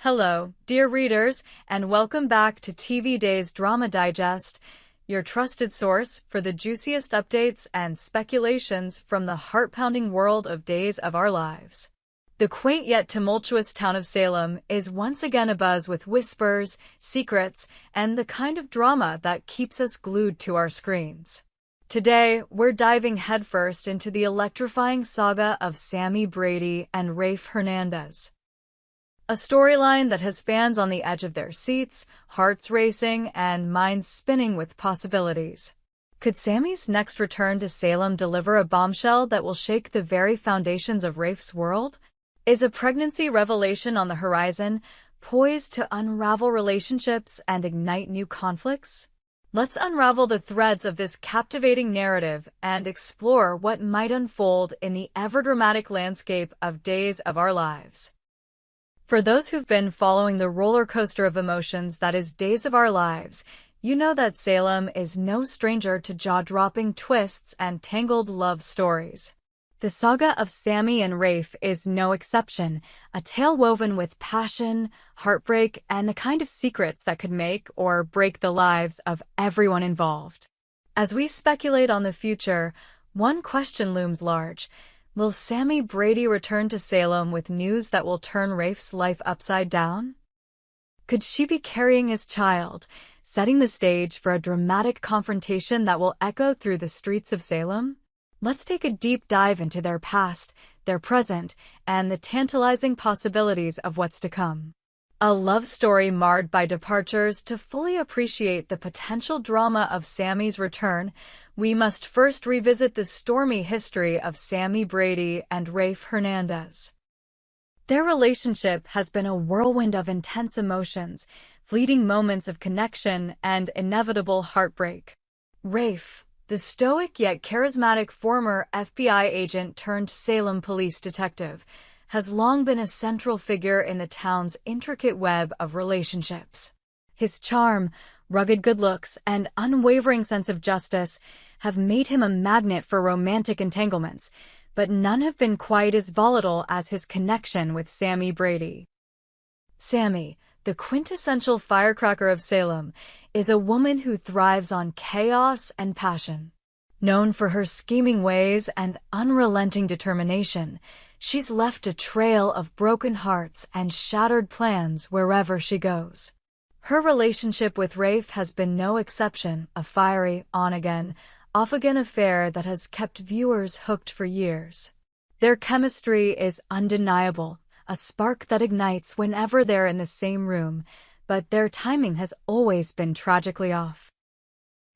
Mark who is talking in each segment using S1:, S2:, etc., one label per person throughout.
S1: Hello, dear readers, and welcome back to TV Day's Drama Digest, your trusted source for the juiciest updates and speculations from the heart-pounding world of Days of Our Lives. The quaint yet tumultuous town of Salem is once again abuzz with whispers, secrets, and the kind of drama that keeps us glued to our screens. Today, we're diving headfirst into the electrifying saga of Sami Brady and Rafe Hernandez. A storyline that has fans on the edge of their seats, hearts racing, and minds spinning with possibilities. Could Sami's next return to Salem deliver a bombshell that will shake the very foundations of Rafe's world? Is a pregnancy revelation on the horizon, poised to unravel relationships and ignite new conflicts? Let's unravel the threads of this captivating narrative and explore what might unfold in the ever-dramatic landscape of Days of Our Lives. For those who've been following the roller coaster of emotions that is Days of Our Lives, you know that Salem is no stranger to jaw-dropping twists and tangled love stories. The saga of Sami and Rafe is no exception, a tale woven with passion, heartbreak, and the kind of secrets that could make or break the lives of everyone involved. As we speculate on the future, one question looms large. Will Sami Brady return to Salem with news that will turn Rafe's life upside down? Could she be carrying his child, setting the stage for a dramatic confrontation that will echo through the streets of Salem? Let's take a deep dive into their past, their present, and the tantalizing possibilities of what's to come. A love story marred by departures. To fully appreciate the potential drama of Sami's return, we must first revisit the stormy history of Sami Brady and Rafe Hernandez. Their relationship has been a whirlwind of intense emotions, fleeting moments of connection, and inevitable heartbreak. Rafe, the stoic yet charismatic former FBI agent turned Salem police detective, has long been a central figure in the town's intricate web of relationships. His charm, rugged good looks, and unwavering sense of justice have made him a magnet for romantic entanglements, but none have been quite as volatile as his connection with Sami Brady. Sami, the quintessential firecracker of Salem, is a woman who thrives on chaos and passion. Known for her scheming ways and unrelenting determination, she's left a trail of broken hearts and shattered plans wherever she goes. Her relationship with Rafe has been no exception, a fiery, on-again, off-again affair that has kept viewers hooked for years. Their chemistry is undeniable, a spark that ignites whenever they're in the same room, but their timing has always been tragically off.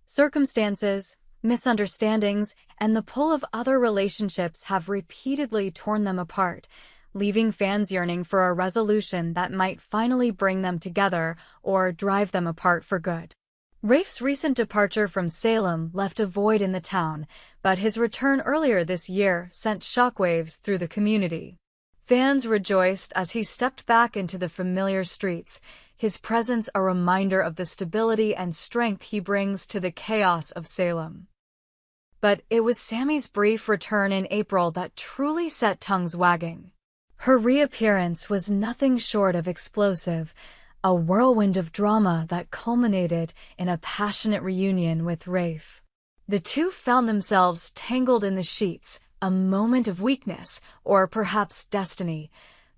S1: Circumstances, misunderstandings, and the pull of other relationships have repeatedly torn them apart, leaving fans yearning for a resolution that might finally bring them together or drive them apart for good. Rafe's recent departure from Salem left a void in the town, but his return earlier this year sent shockwaves through the community. Fans rejoiced as he stepped back into the familiar streets, his presence a reminder of the stability and strength he brings to the chaos of Salem. But it was Sami's brief return in April that truly set tongues wagging. Her reappearance was nothing short of explosive, a whirlwind of drama that culminated in a passionate reunion with Rafe. The two found themselves tangled in the sheets, a moment of weakness, or perhaps destiny,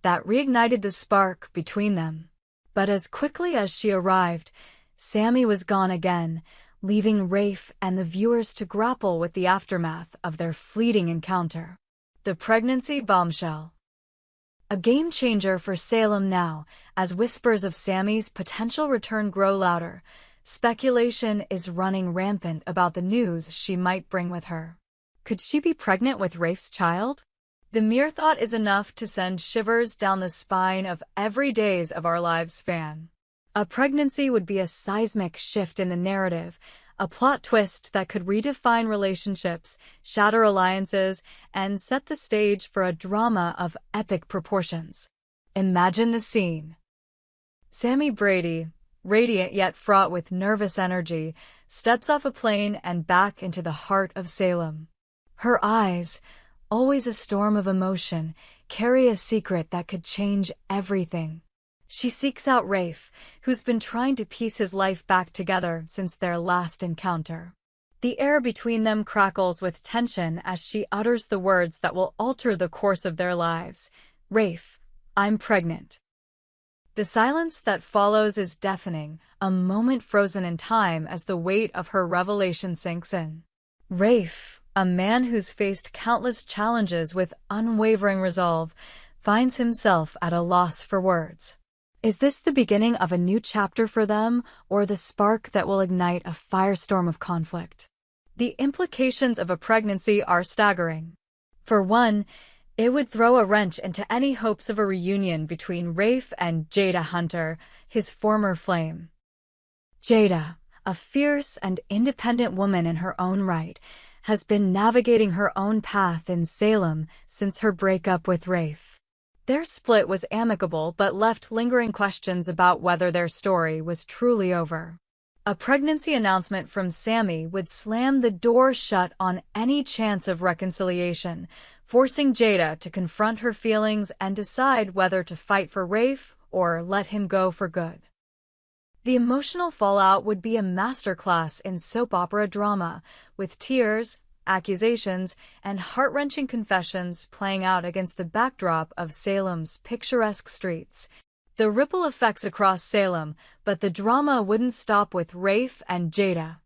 S1: that reignited the spark between them. But as quickly as she arrived, Sami was gone again, leaving Rafe and the viewers to grapple with the aftermath of their fleeting encounter. The pregnancy bombshell. A game-changer for Salem now, as whispers of Sami's potential return grow louder. Speculation is running rampant about the news she might bring with her. Could she be pregnant with Rafe's child? The mere thought is enough to send shivers down the spine of every Days of Our Lives fan. A pregnancy would be a seismic shift in the narrative, a plot twist that could redefine relationships, shatter alliances, and set the stage for a drama of epic proportions. Imagine the scene. Sami Brady, radiant yet fraught with nervous energy, steps off a plane and back into the heart of Salem. Her eyes, always a storm of emotion, carry a secret that could change everything. She seeks out Rafe, who's been trying to piece his life back together since their last encounter. The air between them crackles with tension as she utters the words that will alter the course of their lives. "Rafe, I'm pregnant." The silence that follows is deafening, a moment frozen in time as the weight of her revelation sinks in. Rafe, a man who's faced countless challenges with unwavering resolve, finds himself at a loss for words. Is this the beginning of a new chapter for them, or the spark that will ignite a firestorm of conflict? The implications of a pregnancy are staggering. For one, it would throw a wrench into any hopes of a reunion between Rafe and Jada Hunter, his former flame. Jada, a fierce and independent woman in her own right, has been navigating her own path in Salem since her breakup with Rafe. Their split was amicable but left lingering questions about whether their story was truly over. A pregnancy announcement from Sami would slam the door shut on any chance of reconciliation, forcing Jada to confront her feelings and decide whether to fight for Rafe or let him go for good. The emotional fallout would be a masterclass in soap opera drama, with tears, accusations, and heart-wrenching confessions playing out against the backdrop of Salem's picturesque streets. The ripple effects across Salem, but the drama wouldn't stop with Rafe and Jada.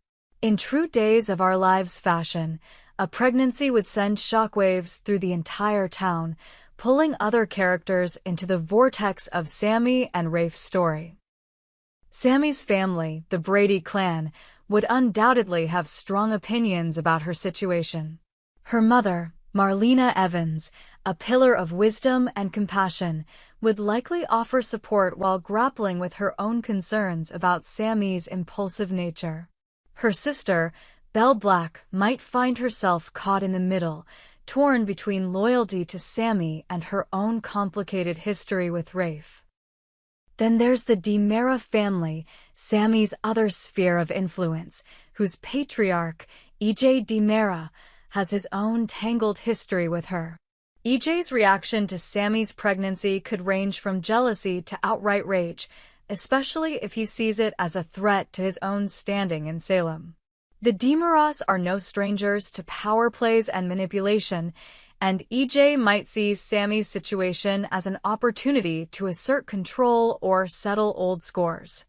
S1: In true Days of Our Lives fashion, a pregnancy would send shockwaves through the entire town, pulling other characters into the vortex of Sami and Rafe's story. Sami's family, the Brady clan, would undoubtedly have strong opinions about her situation. Her mother, Marlena Evans, a pillar of wisdom and compassion, would likely offer support while grappling with her own concerns about Sami's impulsive nature. Her sister, Belle Black, might find herself caught in the middle, torn between loyalty to Sami and her own complicated history with Rafe. Then there's the DiMera family, Sami's other sphere of influence, whose patriarch, E.J. DiMera, has his own tangled history with her. EJ's reaction to Sami's pregnancy could range from jealousy to outright rage, especially if he sees it as a threat to his own standing in Salem. The DiMeras are no strangers to power plays and manipulation, and EJ might see Sami's situation as an opportunity to assert control or settle old scores.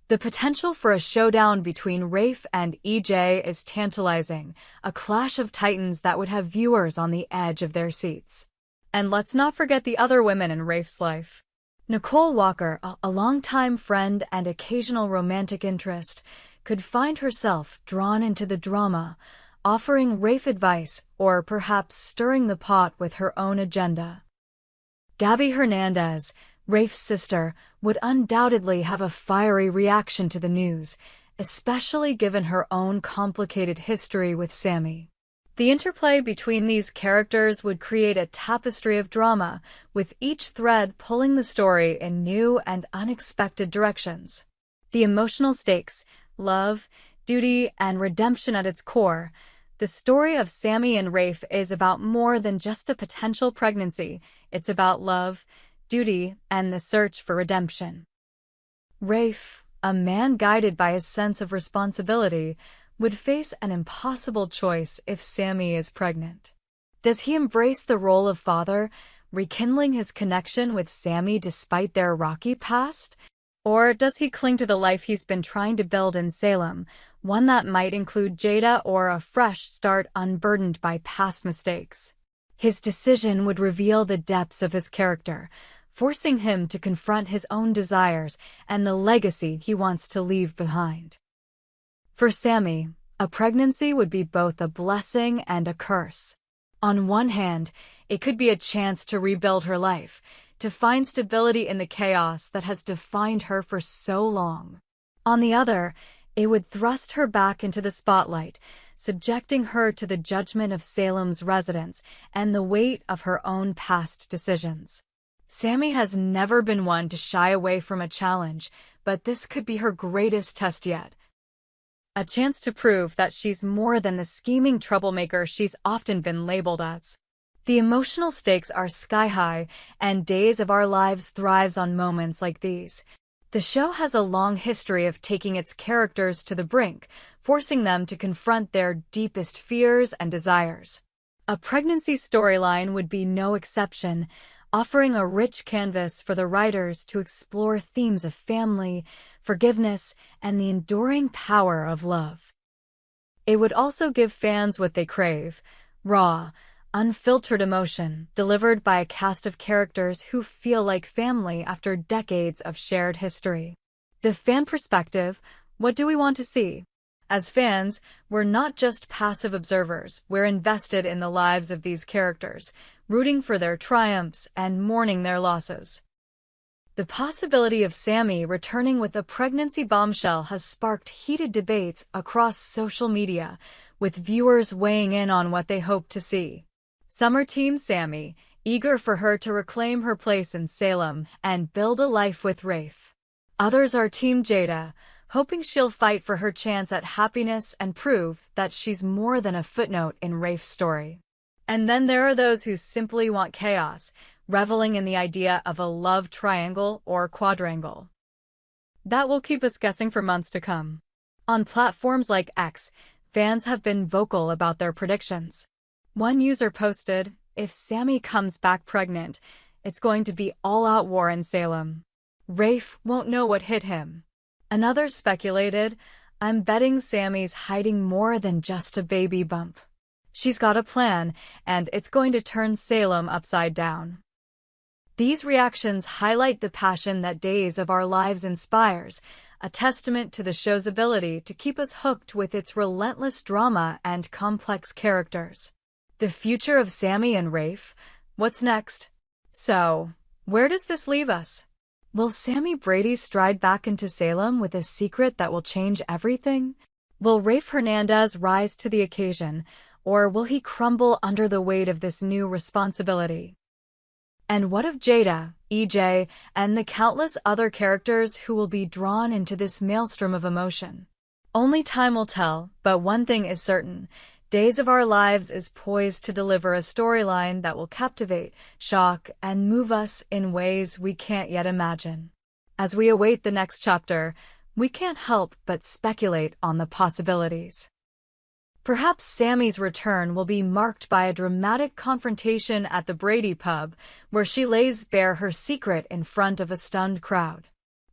S1: The potential for a showdown between Rafe and EJ is tantalizing, a clash of titans that would have viewers on the edge of their seats. And let's not forget the other women in Rafe's life. Nicole Walker, a longtime friend and occasional romantic interest, could find herself drawn into the drama, offering Rafe advice or perhaps stirring the pot with her own agenda. Gabby Hernandez, Rafe's sister, would undoubtedly have a fiery reaction to the news, especially given her own complicated history with Sami. The interplay between these characters would create a tapestry of drama, with each thread pulling the story in new and unexpected directions. The emotional stakes, love, duty, and redemption at its core, the story of Sami and Rafe is about more than just a potential pregnancy. It's about love, duty, and the search for redemption. Rafe, a man guided by his sense of responsibility, would face an impossible choice if Sami is pregnant. Does he embrace the role of father, rekindling his connection with Sami despite their rocky past? Or does he cling to the life he's been trying to build in Salem, one that might include Jada or a fresh start unburdened by past mistakes? His decision would reveal the depths of his character, forcing him to confront his own desires and the legacy he wants to leave behind. For Sami, a pregnancy would be both a blessing and a curse. On one hand, it could be a chance to rebuild her life, to find stability in the chaos that has defined her for so long. On the other, it would thrust her back into the spotlight, subjecting her to the judgment of Salem's residents and the weight of her own past decisions. Sami has never been one to shy away from a challenge, but this could be her greatest test yet. A chance to prove that she's more than the scheming troublemaker she's often been labeled as. The emotional stakes are sky high, and Days of Our Lives thrives on moments like these. The show has a long history of taking its characters to the brink, forcing them to confront their deepest fears and desires. A pregnancy storyline would be no exception, offering a rich canvas for the writers to explore themes of family, forgiveness, and the enduring power of love. It would also give fans what they crave: raw, unfiltered emotion, delivered by a cast of characters who feel like family after decades of shared history. The fan perspective: what do we want to see? As fans, we're not just passive observers, we're invested in the lives of these characters, rooting for their triumphs and mourning their losses. The possibility of Sami returning with a pregnancy bombshell has sparked heated debates across social media, with viewers weighing in on what they hope to see. Some are Team Sami, eager for her to reclaim her place in Salem and build a life with Rafe. Others are Team Jada, hoping she'll fight for her chance at happiness and prove that she's more than a footnote in Rafe's story. And then there are those who simply want chaos, reveling in the idea of a love triangle or quadrangle. That will keep us guessing for months to come. On platforms like X, fans have been vocal about their predictions. One user posted, "If Sami comes back pregnant, it's going to be all-out war in Salem. Rafe won't know what hit him." Another speculated, "I'm betting Sami's hiding more than just a baby bump. She's got a plan, and it's going to turn Salem upside down." These reactions highlight the passion that Days of Our Lives inspires, a testament to the show's ability to keep us hooked with its relentless drama and complex characters. The future of Sami and Rafe? What's next? So, where does this leave us? Will Sami Brady stride back into Salem with a secret that will change everything? Will Rafe Hernandez rise to the occasion, or will he crumble under the weight of this new responsibility? And what of Jada, EJ, and the countless other characters who will be drawn into this maelstrom of emotion? Only time will tell, but one thing is certain: Days of Our Lives is poised to deliver a storyline that will captivate, shock, and move us in ways we can't yet imagine. As we await the next chapter, we can't help but speculate on the possibilities. Perhaps Sami's return will be marked by a dramatic confrontation at the Brady pub, where she lays bare her secret in front of a stunned crowd.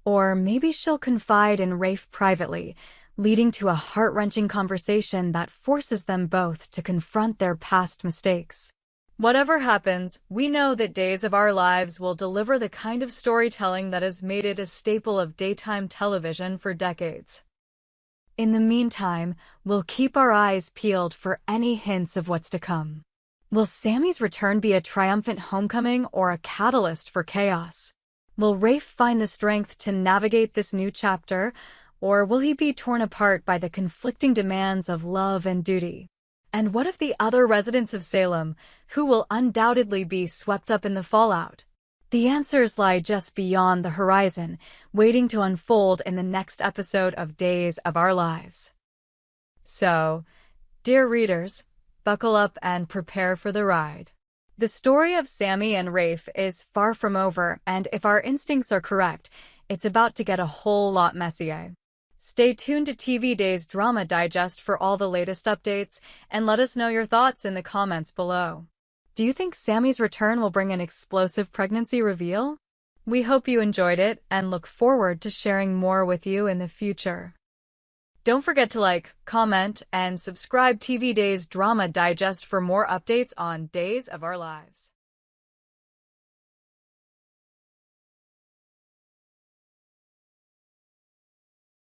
S1: Or maybe she'll confide in Rafe privately, leading to a heart-wrenching conversation that forces them both to confront their past mistakes. Whatever happens, we know that Days of Our Lives will deliver the kind of storytelling that has made it a staple of daytime television for decades. In the meantime, we'll keep our eyes peeled for any hints of what's to come. Will Sami's return be a triumphant homecoming or a catalyst for chaos? Will Rafe find the strength to navigate this new chapter, or will he be torn apart by the conflicting demands of love and duty? And what of the other residents of Salem, who will undoubtedly be swept up in the fallout? The answers lie just beyond the horizon, waiting to unfold in the next episode of Days of Our Lives. So, dear readers, buckle up and prepare for the ride. The story of Sami and Rafe is far from over, and if our instincts are correct, it's about to get a whole lot messier. Stay tuned to TV Days Drama Digest for all the latest updates, and let us know your thoughts in the comments below. Do you think Sami's return will bring an explosive pregnancy reveal? We hope you enjoyed it and look forward to sharing more with you in the future. Don't forget to like, comment, and subscribe TV Days Drama Digest for more updates on Days of Our Lives.